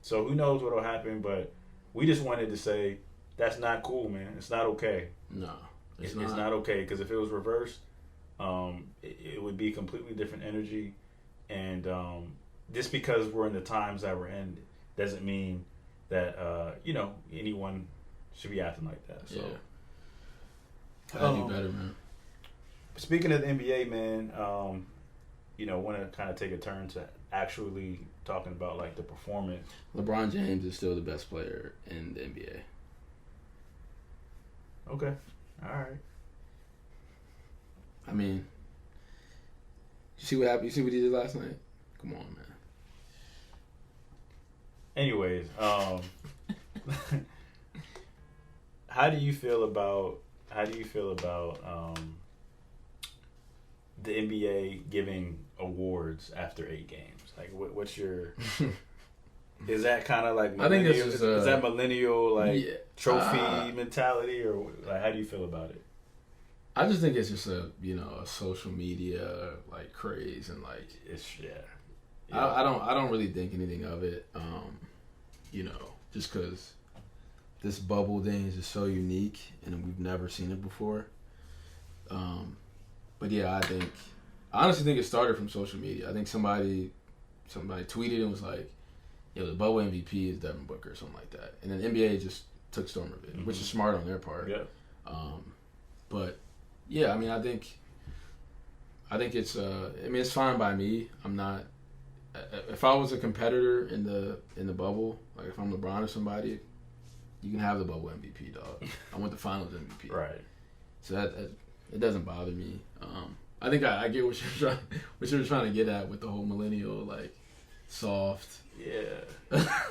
So who knows what'll happen? But we just wanted to say that's not cool, man. It's not okay. No, It's not okay, because if it was reversed, it would be a completely different energy. And just because we're in the times that we're in doesn't mean that anyone should be acting like that. So. Yeah. Gotta do better, man. Speaking of the NBA, man, want to kind of take a turn to actually talking about like the performance. LeBron James is still the best player in the NBA. Okay, all right. I mean, you see what happened? You see what he did last night? Come on, man. Anyways, how do you feel about the NBA giving awards after 8 games? Like, what's your? Is that kind of like I think millennial? it's just, is that millennial yeah. trophy mentality, or like how do you feel about it? I just think it's just a social media like craze and like It's I don't really think anything of it. Just because this bubble thing is just so unique and we've never seen it before. But yeah, I honestly think it started from social media. I think somebody tweeted and was like, the bubble MVP is Devin Booker or something like that. And then NBA just took storm of it, which is smart on their part. Yeah. But yeah, I think it's it's fine by me. I'm not. If I was a competitor in the bubble, like if I'm LeBron or somebody, you can have the bubble MVP, dog. I want the Finals MVP. Right. So that it doesn't bother me. I think I get what you're trying to get at with the whole millennial like soft. Yeah.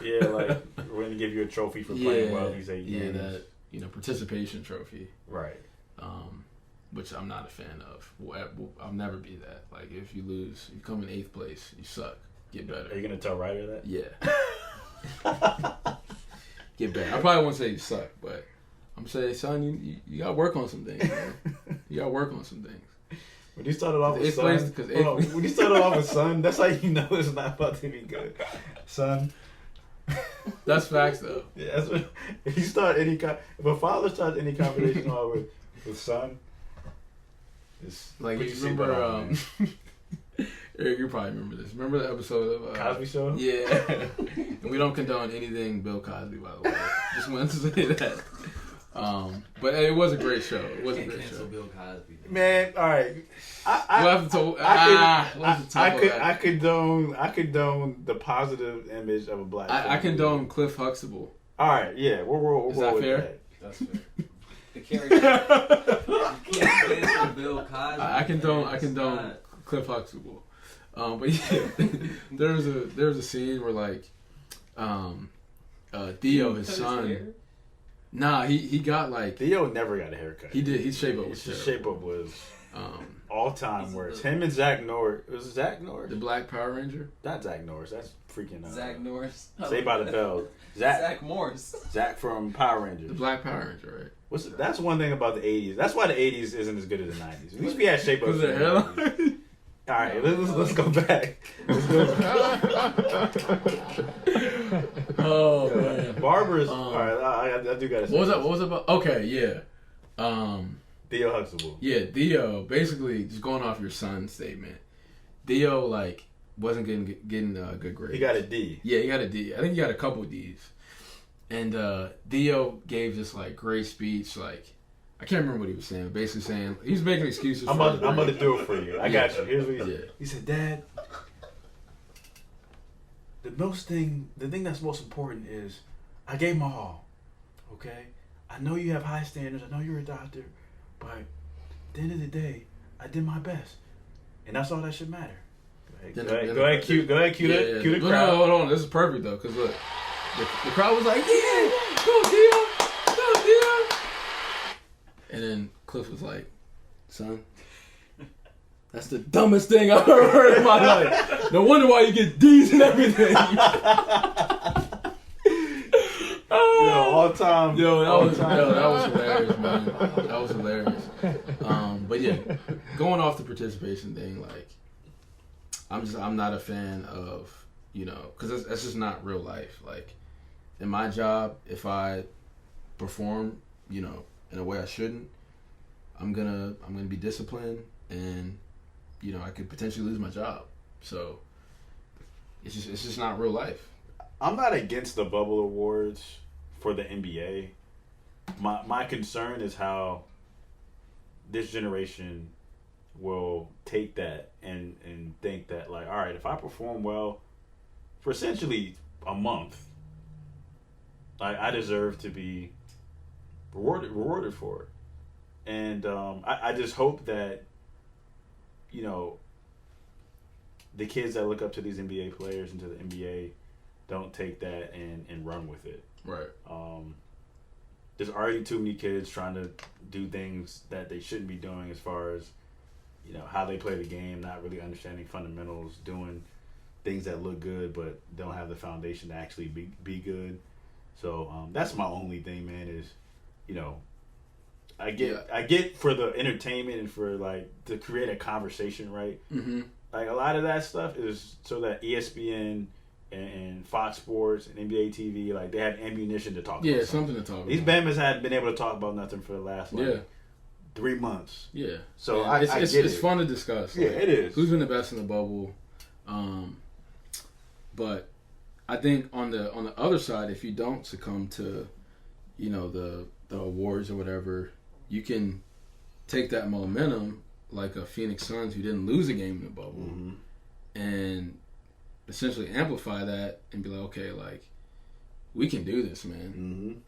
Yeah, like we're gonna give you a trophy for playing well these 8 games. Yeah, that participation trophy. Right. Which I'm not a fan of. I'll never be that. Like if you lose, you come in 8th place, you suck. Get better. Are you gonna tell Ryder that? Yeah. Get better. I probably won't say you suck, but I'm saying, son, you gotta work on some things, man. You gotta work on some things. When you started off with Hold Son, on. when you started off with Son, that's how you know it's not about to be good. Son. That's facts, though. Yeah, that's what, if a father starts any conversation off with Son, it's Like put you your remember, seatbelt on, man. Eric, you probably remember this. Remember the episode of Cosby Show? Yeah. And we don't condone anything Bill Cosby, by the way. Just wanted to say that. But it was a great show. It was a great Cancel show. Bill Cosby. Man, all right. I condone the positive image of a black. I condone Cliff Huxtable. All right, yeah, we'll Is roll that with fair? that. That's fair. The character. You can't cancel Bill Cosby. I condone man. It's not- Cliff Huxtable. But yeah, there was a scene where like Theo, his son. Nah, he got like Theo never got a haircut. he did. His shape up was His terrible. shape up was Um, all time worst. Him and Zach Norris. Was it Zach Norris? the Black Power Ranger. Not Zach Norris. That's freaking Zach Norris. Saved by the Bell. Zach Zach Morris. Zach from Power The Rangers. Black Power Ranger, right? That's one thing about the 80s. That's why the 80s isn't as good as the 90s. At least we had shape ups. Was it hairline? All right, let's go back. Let's go back. Oh man. Barbers. All right, I do gotta say. What was that? What was it about? Okay, yeah. Theo Huxtable. Yeah, Theo. Basically, just going off your son's statement, Theo like wasn't getting good grades. He got a D. Yeah, he got a D. I think he got a couple D's. And Theo gave this like great speech. Like I can't remember what he was saying. Basically saying he was making excuses. I'm for about to do it for you. I got you. Here's what he said. Yeah. He said, "Dad, the thing that's most important is I gave my all. Okay, I know you have high standards. I know you're a doctor, but at the end of the day, I did my best, and that's all that should matter." Go ahead, cue the No, crowd. hold on. This is perfect though, cause look, the crowd was like, "Yeah, go Theo, go Theo." And then Cliff was like, "Son, that's the dumbest thing I've ever heard in my life. No wonder why you get D's and everything." All time. That was hilarious, man. That was hilarious. But yeah, going off the participation thing, like, I'm not a fan of, because that's just not real life. Like, in my job, if I perform, in a way I shouldn't, I'm gonna be disciplined, and I could potentially lose my job. So it's just not real life. I'm not against the bubble awards for the NBA. My concern is how this generation will take that and think that, like, all right, if I perform well for essentially a month, I deserve to be rewarded for it. And I just hope that, the kids that look up to these NBA players and to the NBA don't take that and run with it. Right. There's already too many kids trying to do things that they shouldn't be doing as far as, how they play the game, not really understanding fundamentals, doing things that look good but don't have the foundation to actually be good. So that's my only thing, man, is, I get for the entertainment and for, like, to create a conversation, right? Mm-hmm. Like, a lot of that stuff is so that ESPN and Fox Sports and NBA TV, like, they have ammunition to talk about. Yeah, something to talk about. These Bama's hadn't been able to talk about nothing for the last, 3 months. Yeah. So yeah, it's it. fun to discuss. Yeah, it is. Who's been the best in the bubble? But I think on the other side, if you don't succumb to, the awards or whatever, you can take that momentum like a Phoenix Suns who didn't lose a game in the bubble, Mm-hmm. and essentially amplify that and be like, okay, like, we can do this, man.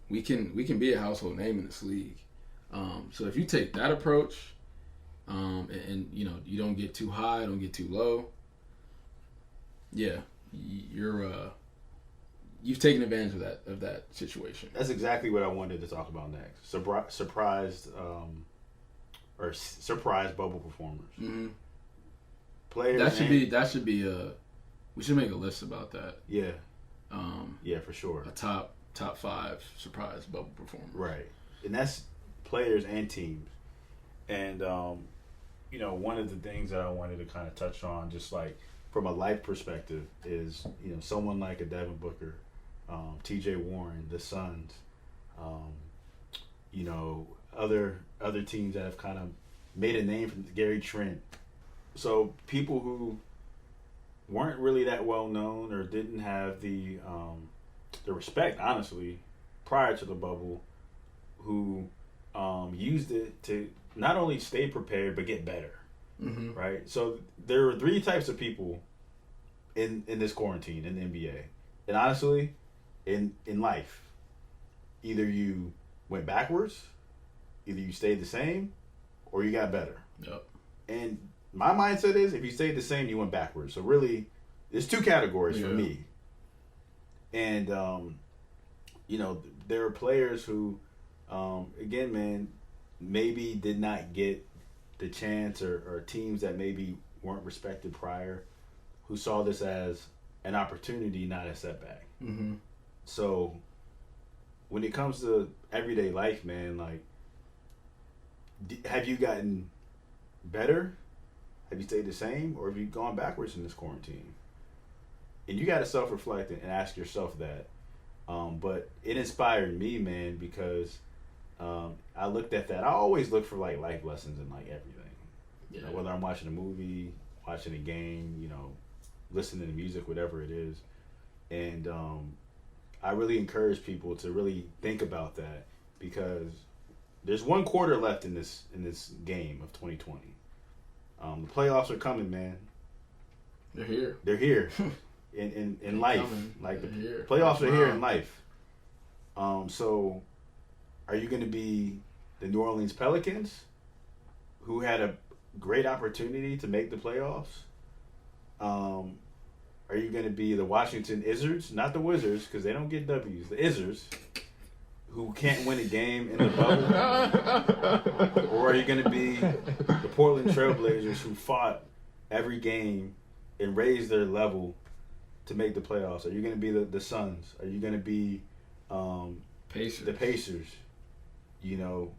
Mm-hmm. We can be a household name in this league. So if you take that approach, and you don't get too high, don't get too low, you've taken advantage of that situation. That's exactly what I wanted to talk about next. Surprise bubble performers. Mm-hmm. Players. That should be we should make a list about that. Yeah. Yeah, for sure. A top 5 surprise bubble performers. Right, and that's players and teams. And one of the things that I wanted to kind of touch on, just like from a life perspective, is someone like a Devin Booker, T.J. Warren, the Suns, other teams that have kind of made a name from Gary Trent. So people who weren't really that well known or didn't have the respect, honestly, prior to the bubble, who used it to not only stay prepared but get better. Mm-hmm. Right? So there are 3 types of people in this quarantine in the NBA. And honestly, in life, either you went backwards, either you stayed the same, or you got better. Yep. And my mindset is, if you stayed the same, you went backwards. So really, there's 2 categories for me. And, there are players who Again, man, maybe did not get the chance or teams that maybe weren't respected prior who saw this as an opportunity, not a setback. Mm-hmm. So when it comes to everyday life, man, like, have you gotten better? Have you stayed the same? Or have you gone backwards in this quarantine? And you got to self-reflect and ask yourself that. But it inspired me, man, because I looked at that. I always look for, like, life lessons in, like, everything. Yeah. You know, whether I'm watching a movie, watching a game, you know, listening to music, whatever it is. And I really encourage people to really think about that, because there's one quarter left in this game of 2020. The playoffs are coming, man. They're here. They're here in life. Coming. Like, the They're here. playoffs are here Wow. in life. So are you going to be the New Orleans Pelicans, who had a great opportunity to make the playoffs? Are you going to be the Washington Izzards, not the Wizards, because they don't get W's, the Izzards, who can't win a game in the bubble? Or are you going to be the Portland Trailblazers, who fought every game and raised their level to make the playoffs? Are you going to be the Suns? Are you going to be Pacers. the Pacers? You know,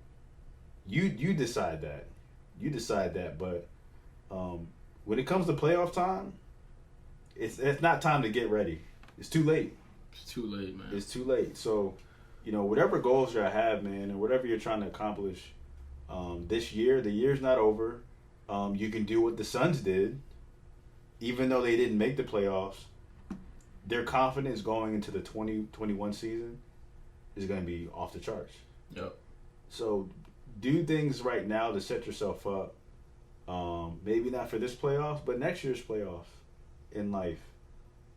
you decide that. You decide that. But when it comes to playoff time, it's not time to get ready. It's too late. It's too late, man. It's too late. So, you know, whatever goals you have, man, and whatever you're trying to accomplish this year, the year's not over. You can do what the Suns did, even though they didn't make the playoffs. Their confidence going into the 2021 season is going to be off the charts. Yep. So do things right now to set yourself up. Maybe not for this playoffs, but next year's playoffs in life.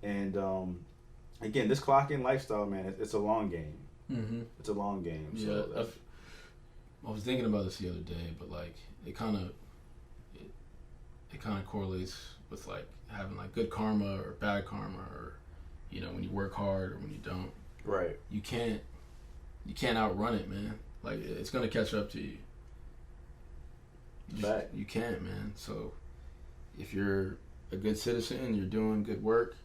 And again, this clock-in lifestyle, man, it's a long game. Mm-hmm. It's a long game. Yeah, So I was thinking about this the other day, but like it kind of correlates with like having like good karma or bad karma, or you know, when you work hard or when you don't. right. You can't outrun it, man. Like it's gonna catch up to you. Fact. You can't, man. So if you're a good citizen, you're doing good work,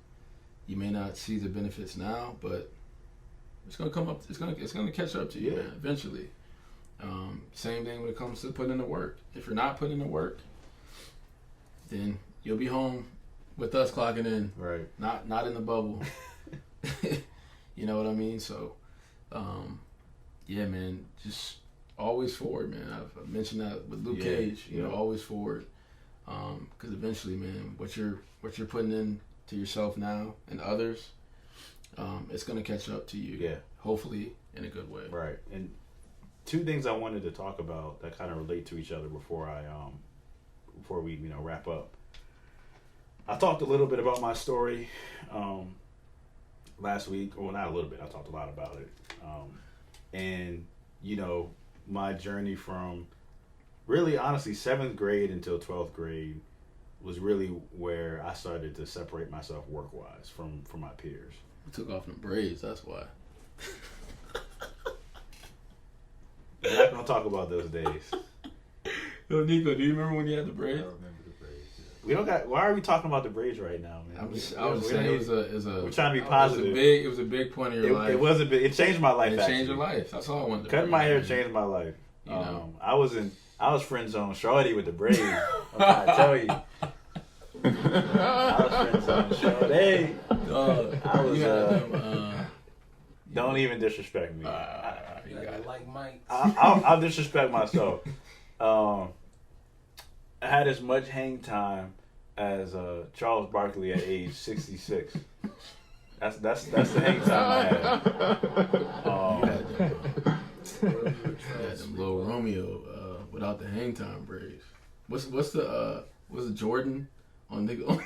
you may not see the benefits now, but it's gonna come up. It's gonna catch up to you, Yeah. man, eventually. Same thing when it comes to putting in the work. If you're not putting in the work, then you'll be home with us clocking in, Right. not in the bubble. You know what I mean? So, yeah, man, just always forward, man. I've mentioned that with Luke Yeah, Cage. You know, yeah. always forward. Because eventually, man, what you're putting in to yourself now and others, it's gonna catch up to you. Yeah. Hopefully, in a good way. Right. And two things I wanted to talk about that kind of relate to each other before we wrap up. I talked a little bit about my story last week. Well, not a little bit. I talked a lot about it. And you know, my journey from really, honestly, 7th grade until 12th grade was really where I started to separate myself work-wise from my peers. You took off the braids. That's why. We're not gonna talk about those days. Yo, Nico, do you remember when you had the I braids? remember the braids. We don't got. Why are we talking about the braids right now, man? I was We saying don't it was a. We're trying to be It positive. was a big point of your life. It was a bit. It changed my life. It actually. changed your life. That's all I wanted to Cutting bring my up, hair man. changed my life. You know. I was friend zone shorty with the braids. I'm trying to tell you. I was friend zone shorty. I was. You had them, Don't even disrespect me. you You got got it. like Mike. I'll disrespect myself. I had as much hang time as Charles Barkley at age 66. That's the hang time I had. You had them little Romeo without the hang time braids. What's the Jordan on nigga?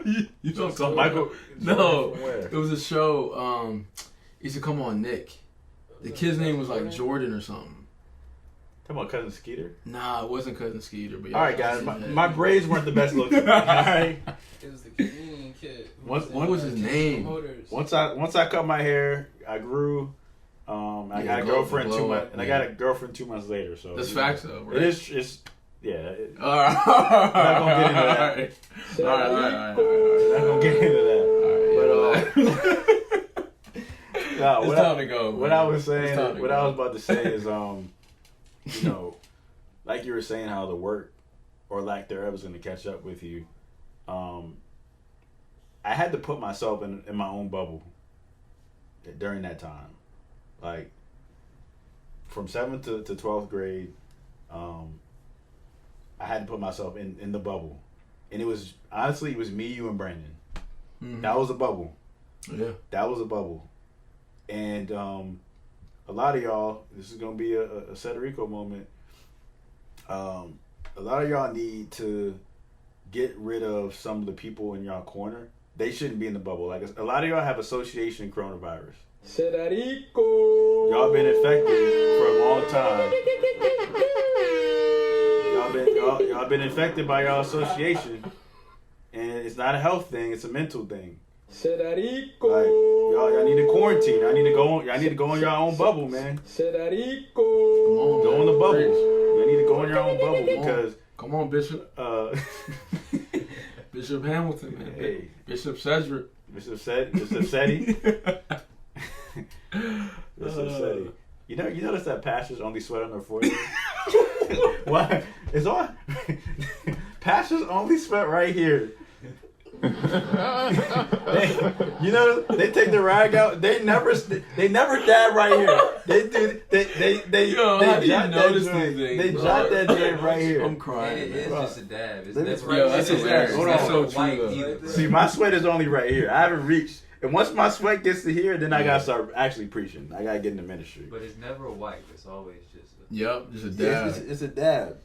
you know what I'm talking Michael about? No, from where? it was a show. He used to come on Nick. The kid's name was like Jordan or something. Talking about Cousin Skeeter? Nah, it wasn't Cousin Skeeter. But yeah, All right, guys. My braids weren't the best looking. All right. It was the Canadian kid. What was his name? Once I cut my hair, I grew I Yeah, got a glow- girlfriend glow 2 months, up, and I yeah. got a girlfriend 2 months later. So That's you know, facts though, right? It is. It's yeah. It, All right. not gonna get into that. All right. not gonna get into that. Nah, It's what time to go. What man. I was It's saying, time to what go. I was about to say is, you know, like you were saying, how the work or lack thereof is going to catch up with you. I had to put myself in my own bubble during that time, like from 7th to 12th grade. I had to put myself in the bubble, and it was honestly it was me, you, and Brandon. Mhm. That was a bubble. Yeah. That was a bubble. And a lot of y'all, this is gonna be a Cedrico moment. A lot of y'all need to get rid of some of the people in y'all corner. They shouldn't be in the bubble. Like a lot of y'all have association coronavirus. Cedrico. Y'all been infected for a long time. Y'all been infected by y'all association, and it's not a health thing; it's a mental thing. Cedrico. Like y'all need to quarantine. Y'all need to go. Y'all need to go in your own bubble, man. Cedrico. Come on, Go man. in the bubble. Preach. You need to go in your own bubble Come on. because Come on, Bishop. Bishop Hamilton, man. Hey. Bishop Cedric. Mr. Setti. Mr. Setti. You notice that pastors only sweat on their forehead? Why? It's on. Pastors only sweat right here. They take the rag out. They never dab right here. They Yo, how do you jot that notice joint. these things, They bro? jot that joint right here. I'm And crying. it is man. just a dab. It's Let me- never Yo, that's it's hilarious. never That's so white true, though. either. See, my sweat is only right here. I haven't reached. And once my sweat gets to here, then I gotta start actually preaching. I gotta get in the ministry. But it's never white. It's always just a... Yep, just a Yeah, dab. it's a dab.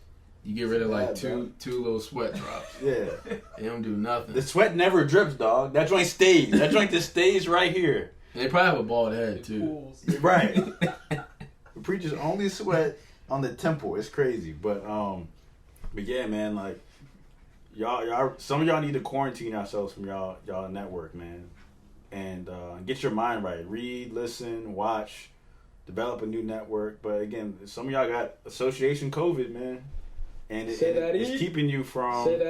You get rid of like Dab, bro. two little sweat drops. Yeah. They don't do nothing. The sweat never drips, dog. That joint stays. That joint just stays right here. They probably have a bald head too. Pools. Right. The preachers only sweat on the temple. It's crazy. But yeah, man, like y'all some of y'all need to quarantine yourselves from y'all network, man. And get your mind right. Read, listen, watch, develop a new network. But again, some of y'all got association COVID, man. And it's keeping you from getting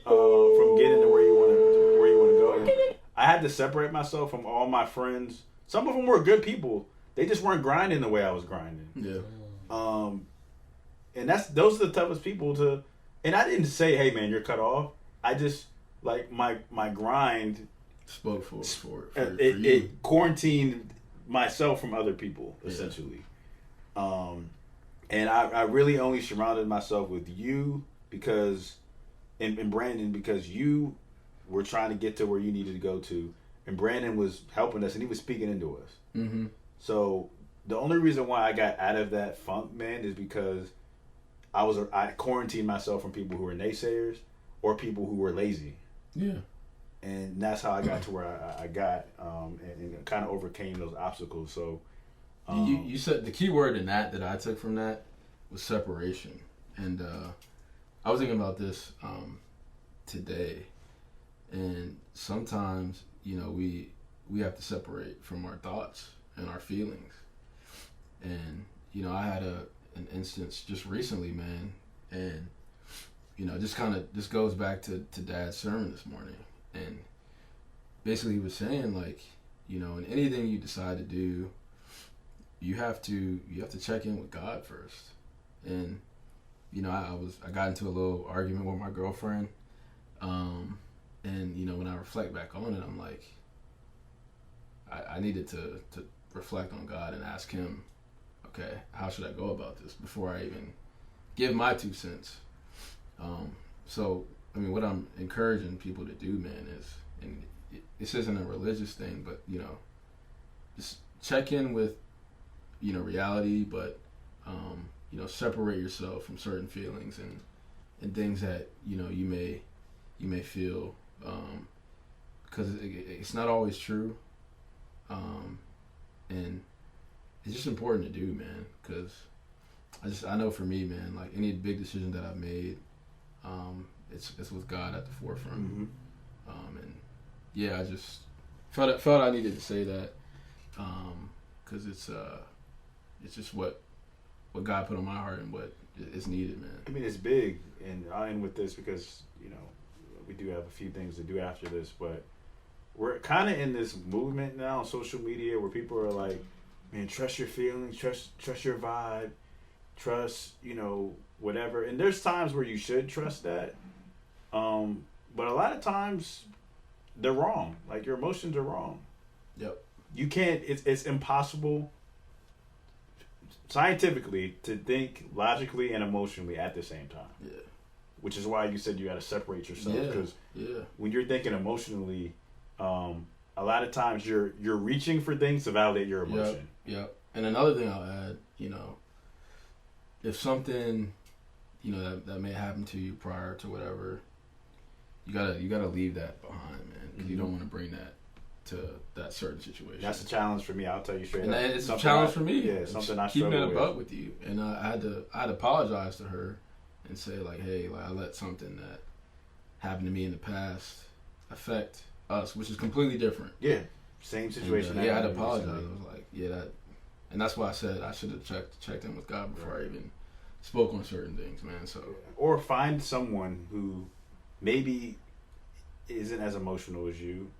to where you want to go. And I had to separate myself from all my friends. Some of them were good people. They just weren't grinding the way I was grinding. Yeah. And those are the toughest people to. And I didn't say, "Hey, man, you're cut off." I just like my grind. Spoke for you. It quarantined myself from other people essentially. And I really only surrounded myself with you because, and Brandon, because you were trying to get to where you needed to go to, and Brandon was helping us and he was speaking into us. Mm-hmm. So the only reason why I got out of that funk, man, is because I quarantined myself from people who were naysayers or people who were lazy. Yeah. And that's how I got to where I got and kind of overcame those obstacles. So You said the key word in that I took from that was separation. And I was thinking about this today. And sometimes, we have to separate from our thoughts and our feelings. And, I had an instance just recently, man. And, just goes back to Dad's sermon this morning. And basically he was saying, like, in anything you decide to do, you have to check in with God first. And I got into a little argument with my girlfriend, and when I reflect back on it, I'm like, I needed to reflect on God and ask Him, okay, how should I go about this before I even give my 2 cents. So what I'm encouraging people to do, man, is, and this isn't a religious thing, but just check in with reality, but separate yourself from certain feelings and things that you may feel, because it's not always true, and it's just important to do, man, because I know for me, man, like any big decision that I've made, it's with God at the forefront. Mm-hmm. And yeah, I just felt I needed to say that, because it's just what God put on my heart and what is needed, man. I mean, it's big, and I'll end with this because, we do have a few things to do after this, but we're kind of in this movement now on social media where people are like, man, trust your feelings, trust your vibe, trust, whatever. And there's times where you should trust that. But a lot of times they're wrong. Like, your emotions are wrong. Yep. You can't, it's impossible scientifically to think logically and emotionally at the same time. Yeah. Which is why you said you got to separate yourself, because when you're thinking emotionally, a lot of times you're reaching for things to validate your emotion. Yep. And another thing I'll add, if something, that may happen to you prior to whatever, you gotta leave that behind, man, because you don't want to bring that to that certain situation. That's a challenge for me. I'll tell you straight and up. it's a challenge for me. Yeah, something I keeping struggle it with. up with you, and I had to apologize to her and say, like, hey, like, I let something that happened to me in the past affect us, which is completely different. Yeah, same situation. And, I had to apologize. I was like, and that's why I said I should have checked in with God before I even spoke on certain things, man. So, or find someone who maybe isn't as emotional as you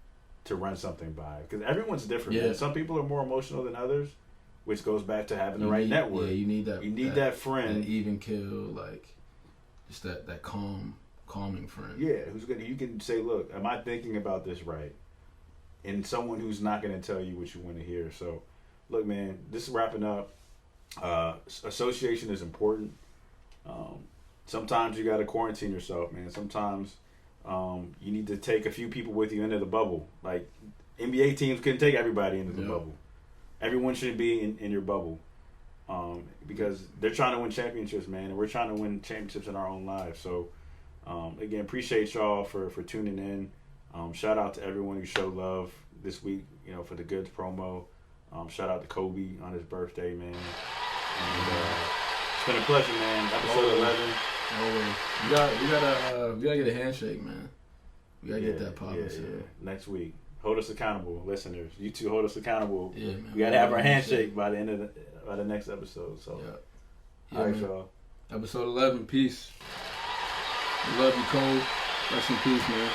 to run something by, because everyone's different. Yeah. Man. Some people are more emotional than others, which goes back to having the right network. Yeah, you need that. You need that friend, that even kill, like, just that calming friend. Yeah, you can say, look, am I thinking about this right? And someone who's not going to tell you what you want to hear. So, look, man, this is wrapping up. Association is important. Sometimes you got to quarantine yourself, man. Sometimes you need to take a few people with you into the bubble. Like, NBA teams couldn't take everybody into the bubble. Everyone should be in your bubble. Because they're trying to win championships, man, and we're trying to win championships in our own lives. So, again, appreciate y'all for tuning in. Shout out to everyone who showed love this week, for the Goods promo. Shout out to Kobe on his birthday, man. And it's been a pleasure, man. Episode 11. We gotta get a handshake, man. We gotta get that poppin'. Yeah. Next week. Hold us accountable, listeners. You two hold us accountable. Yeah, man. We gotta have our handshake by the end of the next episode. So, all right, man. y'all. Episode 11. Peace. We love you, Cole. Rest in peace, man.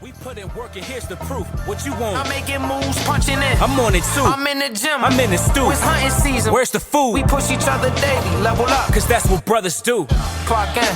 We put in work and here's the proof. What you want? I'm making moves, punching in. I'm on it too. I'm in the gym. I'm in the stew. It's hunting season. Where's the food? We push each other daily. Level up. Cause that's what brothers do. Clock in.